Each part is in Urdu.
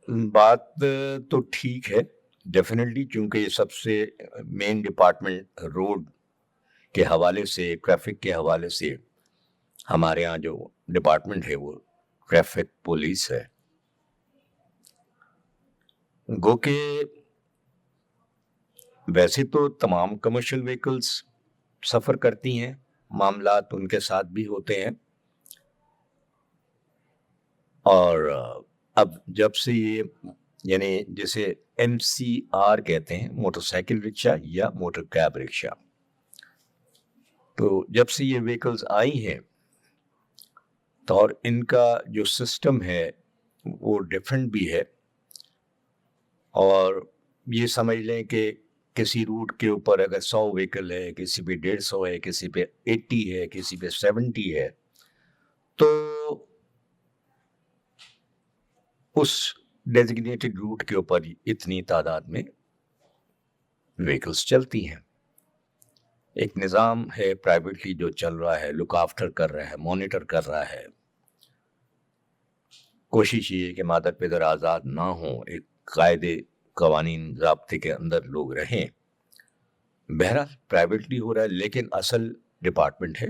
بات تو ٹھیک ہے ڈیفینیٹلی، چونکہ یہ سب سے مین ڈپارٹمنٹ روڈ کے حوالے سے، ٹریفک کے حوالے سے ہمارے ہاں جو ڈپارٹمنٹ ہے وہ ٹریفک پولیس ہے. گو کہ ویسے تو تمام کمرشل وہیکلس سفر کرتی ہیں، معاملات ان کے ساتھ بھی ہوتے ہیں، اور اب جب سے یہ یعنی جیسے MCR کہتے ہیں، موٹر سائیکل رکشہ یا موٹر کیب رکشہ، تو جب سے یہ وہیکلز آئی ہیں تو اور ان کا جو سسٹم ہے وہ ڈفرینٹ بھی ہے. اور یہ سمجھ لیں کہ کسی روٹ کے اوپر اگر 100 وہیکل ہے، کسی پہ 150 ہے، کسی پہ 80 ہے، کسی پہ 70 ہے، تو اس ڈیزگنیٹڈ روٹ کے اوپر اتنی تعداد میں وہیکلس چلتی ہیں. ایک نظام ہے پرائیویٹلی جو چل رہا ہے، لک آفٹر کر رہا ہے، مانیٹر کر رہا ہے. کوشش یہ ہے کہ مادر پدر آزاد نہ ہوں، ایک قاعدے قوانین ضابطے کے اندر لوگ رہیں. بہرحال پرائیویٹلی ہو رہا ہے، لیکن اصل ڈپارٹمنٹ ہے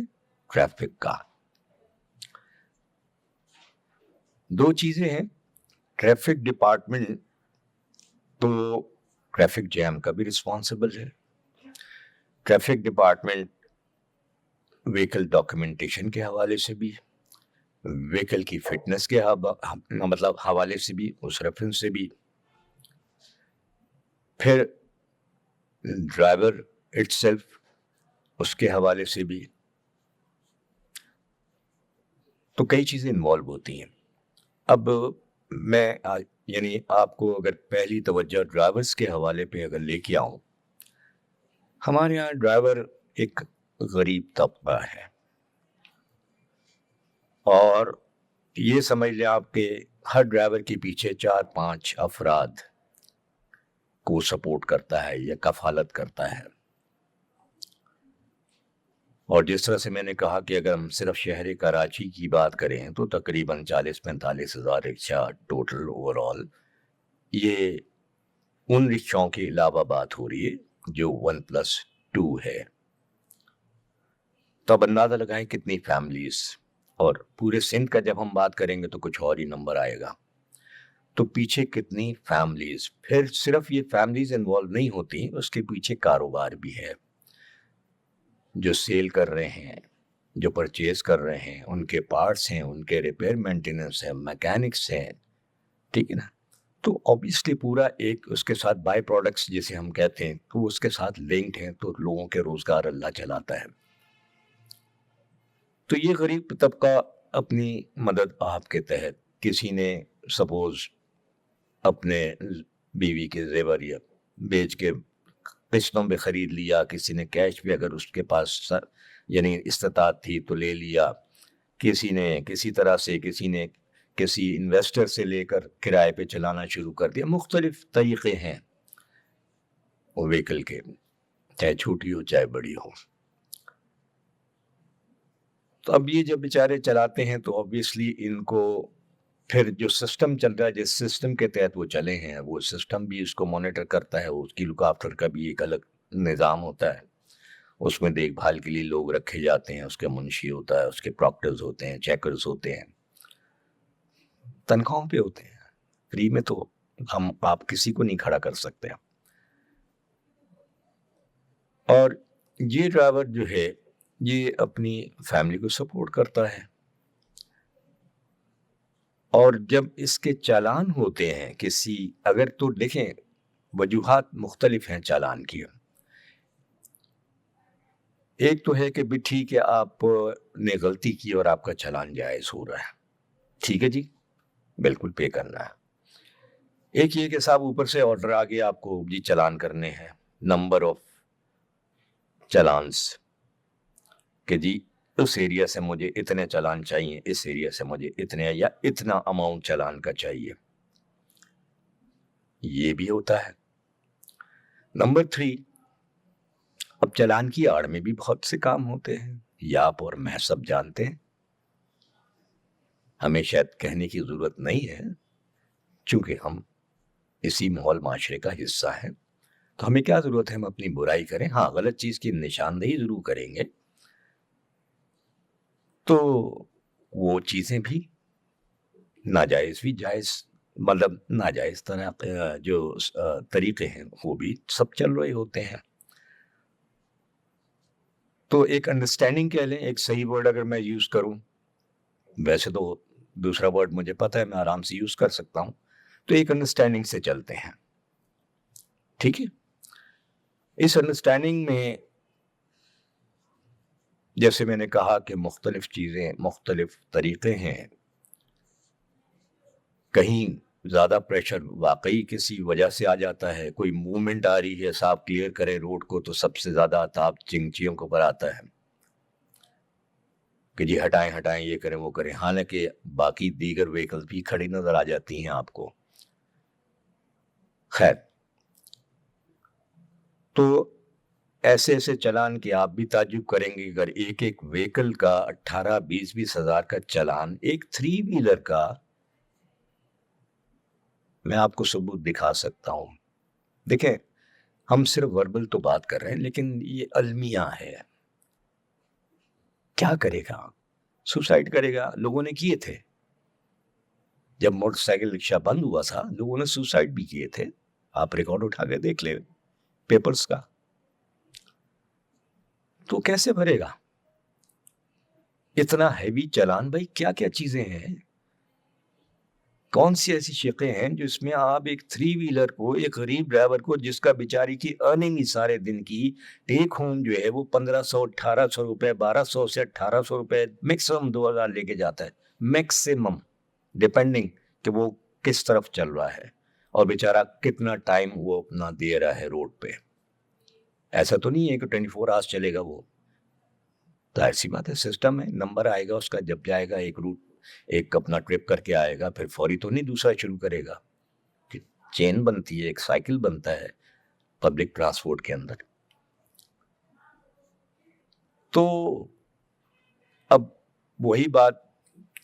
ٹریفک کا. دو چیزیں ہیں. ٹریفک ڈپارٹمنٹ تو ٹریفک جیم کا بھی رسپانسبل ہے. ٹریفک ڈپارٹمنٹ وہیکل ڈاکیومنٹیشن کے حوالے سے بھی، وہیکل کی فٹنس کے مطلب حوالے سے بھی، اس ریفرنس سے بھی، پھر ڈرائیور اٹ سیلف اس کے حوالے سے بھی. تو کئی چیزیں انوالو ہوتی ہیں. اب میں یعنی آپ کو اگر پہلی توجہ ڈرائیورز کے حوالے پہ اگر لے کے آؤں، ہمارے یہاں ڈرائیور ایک غریب طبقہ ہے، اور یہ سمجھ لیں آپ کہ ہر ڈرائیور کے پیچھے 4-5 افراد کو سپورٹ کرتا ہے یا کفالت کرتا ہے. اور جس طرح سے میں نے کہا کہ اگر ہم صرف شہر کراچی کی بات کریں تو تقریباً 40-45 ہزار رکشہ ٹوٹل اوور آل. یہ ان رکشاؤں کے علاوہ بات ہو رہی ہے جو 1+2 ہے. تو اب اندازہ لگائیں کتنی فیملیز، اور پورے سندھ کا جب ہم بات کریں گے تو کچھ اور ہی نمبر آئے گا. تو پیچھے کتنی فیملیز، پھر صرف یہ فیملیز انوالو نہیں ہوتی، اس کے پیچھے کاروبار بھی ہے، جو سیل کر رہے ہیں، جو پرچیز کر رہے ہیں، ان کے پارٹس ہیں، ان کے ریپیئر مینٹیننس ہیں، میکینکس ہیں، ٹھیک ہے نا. تو obviously پورا ایک اس کے ساتھ بائی پروڈکٹس جسے ہم کہتے ہیں تو اس کے ساتھ لنکڈ ہیں. تو لوگوں کے روزگار اللہ چلاتا ہے. تو یہ غریب طبقہ اپنی مدد آپ کے تحت، کسی نے سپوز اپنے بیوی کے زیور یا بیچ کے قسطوں پہ خرید لیا، کسی نے کیش بھی اگر اس کے پاس یعنی استطاعت تھی تو لے لیا، کسی نے کسی طرح سے، کسی نے کسی انویسٹر سے لے کر کرائے پہ چلانا شروع کر دیا. مختلف طریقے ہیں وہ وہیکل کے، چاہے چھوٹی ہو چاہے بڑی ہو. تو اب یہ جب بیچارے چلاتے ہیں تو obviously ان کو پھر جو سسٹم چل رہا ہے، جس سسٹم کے تحت وہ چلے ہیں، وہ سسٹم بھی اس کو مانیٹر کرتا ہے. اس کی لک آفٹر کا بھی ایک الگ نظام ہوتا ہے. اس میں دیکھ بھال کے لیے لوگ رکھے جاتے ہیں، اس کے منشی ہوتا ہے، اس کے پراکٹرز ہوتے ہیں، چیکرز ہوتے ہیں، تنخواہوں پہ ہوتے ہیں. فری میں تو ہم آپ کسی کو نہیں کھڑا کر سکتے. اور یہ ڈرائیور جو ہے یہ اپنی فیملی کو سپورٹ کرتا ہے. اور جب اس کے چالان ہوتے ہیں کسی، اگر تو دیکھیں وجوہات مختلف ہیں چالان کی. ایک تو ہے کہ بھی ٹھیک ہے آپ نے غلطی کی اور آپ کا چالان جائز ہو رہا ہے، ٹھیک ہے جی، بالکل پے کرنا ہے. ایک یہ کہ صاحب اوپر سے آرڈر آ گیا آپ کو جی چالان کرنے ہیں، نمبر آف چالانس، کہ جی اس ایریا سے مجھے اتنے چالان چاہیے، اس ایریا سے مجھے اتنے یا اتنا اماؤنٹ چالان کا چاہیے. یہ بھی ہوتا ہے. نمبر 3، اب چالان کی آڑ میں بھی بہت سے کام ہوتے ہیں، یا آپ اور میں سب جانتے ہیں، ہمیں شاید کہنے کی ضرورت نہیں ہے چونکہ ہم اسی ماحول معاشرے کا حصہ ہیں تو ہمیں کیا ضرورت ہے ہم اپنی برائی کریں. ہاں غلط چیز کی نشاندہی ضرور کریں گے تو وہ چیزیں بھی ناجائز بھی جائز، مطلب ناجائز طرح جو طریقے ہیں وہ بھی سب چل رہے ہوتے ہیں. تو ایک انڈرسٹینڈنگ کہہ لیں، ایک صحیح ورڈ اگر میں یوز کروں، ویسے تو دوسرا ورڈ مجھے پتہ ہے میں آرام سے یوز کر سکتا ہوں، تو ایک انڈرسٹینڈنگ سے چلتے ہیں. ٹھیک ہے، اس انڈرسٹینڈنگ میں جیسے میں نے کہا کہ مختلف چیزیں مختلف طریقے ہیں. کہیں زیادہ پریشر واقعی کسی وجہ سے آ جاتا ہے، کوئی موومنٹ آ رہی ہے، صاف کلیئر کرے روڈ کو، تو سب سے زیادہ تاب چنگچیوں کے اوپر آتا ہے کہ جی ہٹائیں یہ کریں وہ کریں، حالانکہ باقی دیگر وہیکل بھی کھڑی نظر آ جاتی ہیں آپ کو. خیر، تو ایسے چلان کہ آپ بھی تعجب کریں گے اگر ایک وہیکل کا 18-20 ہزار کا چلان ایک 3 ویلر کا میں آپ کو ثبوت دکھا سکتا ہوں. دیکھیں ہم صرف وربل تو بات کر رہے ہیں لیکن یہ المیہ ہے. کیا کرے گا؟ سوسائڈ کرے گا. لوگوں نے کیے تھے جب موٹر سائیکل رکشہ بند ہوا تھا، لوگوں نے سوسائڈ بھی کیے تھے. آپ ریکارڈ اٹھا کے دیکھ لیں پیپرز کا. تو کیسے بھرے گا اتنا ہیوی چلان؟ بھائی کیا کیا چیزیں ہیں، کون سی ایسی شقیں ہیں جو اس میں آپ ایک 3 ویلر کو، ایک غریب ڈرائیور کو جس کا بیچاری کی ارننگ ہی سارے دن کی ٹیک ہوم جو ہے وہ 1500 1800 روپے، 1200 سے 1800 روپے، میکسیمم 2000 لے کے جاتا ہے. میکسیمم ڈیپینڈنگ کہ وہ کس طرف چل رہا ہے اور بیچارہ کتنا ٹائم وہ اپنا دے رہا ہے روڈ پہ. ایسا تو نہیں ہے کہ 24 آورس چلے گا وہ. تو ایسی بات ہے، سسٹم ہے، نمبر آئے گا اس کا جب جائے گا ایک روٹ، ایک اپنا ٹرپ کر کے آئے گا، پھر فوری تو نہیں دوسرا شروع کرے گا. چین بنتی ہے، ایک سائیکل بنتا ہے پبلک ٹرانسپورٹ کے اندر. تو اب وہی بات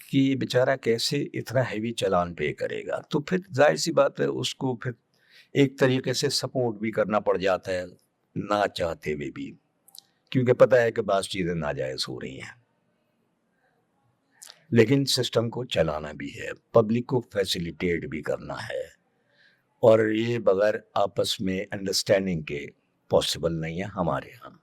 کہ بیچارہ کیسے اتنا ہیوی چلان پے کرے گا. تو پھر ظاہر سی بات ہے اس کو پھر ایک طریقے سے سپورٹ بھی کرنا پڑ جاتا ہے نہ چاہتے ہوئے بھی، کیونکہ پتہ ہے کہ بعض چیزیں ناجائز ہو رہی ہیں. لیکن سسٹم کو چلانا بھی ہے، پبلک کو فیسیلیٹیٹ بھی کرنا ہے، اور یہ بغیر آپس میں انڈرسٹینڈنگ کے پاسبل نہیں ہے ہمارے ہاں.